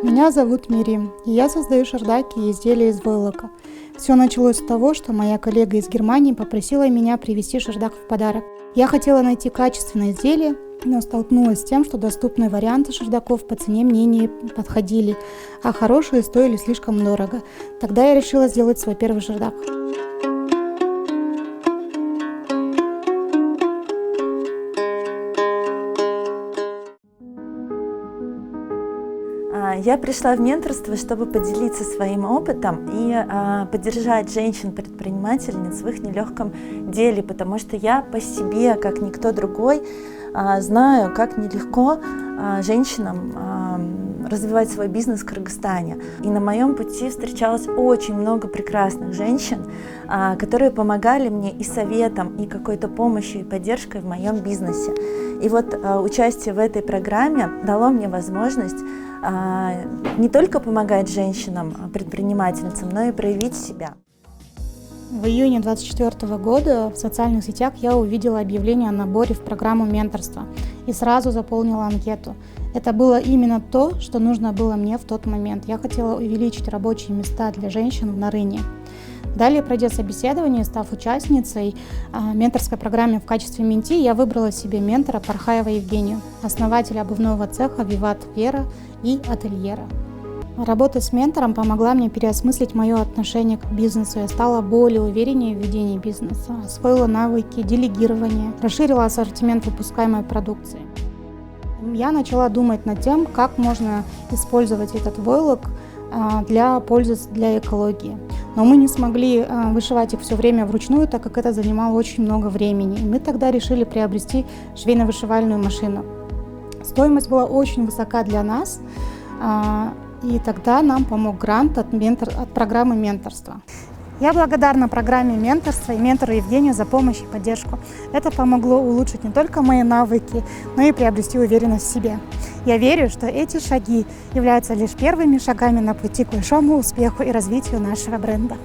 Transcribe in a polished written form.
Меня зовут Мирим, и я создаю шардаки и изделия из войлока. Все началось с того, что моя коллега из Германии попросила меня привезти шардак в подарок. Я хотела найти качественное изделие, но столкнулась с тем, что доступные варианты шардаков по цене мне не подходили, а хорошие стоили слишком дорого. Тогда я решила сделать свой первый шардак. Я пришла в менторство, чтобы поделиться своим опытом и поддержать женщин-предпринимательниц в их нелегком деле, потому что я по себе, как никто другой, знаю, как нелегко женщинам развивать свой бизнес в Кыргызстане. И на моем пути встречалось очень много прекрасных женщин, которые помогали мне и советом, и какой-то помощью, и поддержкой в моем бизнесе. И вот участие в этой программе дало мне возможность не только помогать женщинам-предпринимательницам, но и проявить себя. В июне 2024 года в социальных сетях я увидела объявление о наборе в программу менторства и сразу заполнила анкету. Это было именно то, что нужно было мне в тот момент. Я хотела увеличить рабочие места для женщин в Нарыне. Далее, пройдя собеседование, став участницей менторской программы в качестве менти, я выбрала себе ментора Пархаева Евгению, основателя обувного цеха «Виват Вера» и ательера. Работа с ментором помогла мне переосмыслить мое отношение к бизнесу. Я стала более увереннее в ведении бизнеса, освоила навыки делегирования, расширила ассортимент выпускаемой продукции. Я начала думать над тем, как можно использовать этот войлок для пользы для экологии. Но мы не смогли вышивать их все время вручную, так как это занимало очень много времени. И мы тогда решили приобрести швейно-вышивальную машину. Стоимость была очень высока для нас, и тогда нам помог грант от программы менторства. Я благодарна программе менторства и ментору Евгению за помощь и поддержку. Это помогло улучшить не только мои навыки, но и приобрести уверенность в себе. Я верю, что эти шаги являются лишь первыми шагами на пути к большому успеху и развитию нашего бренда.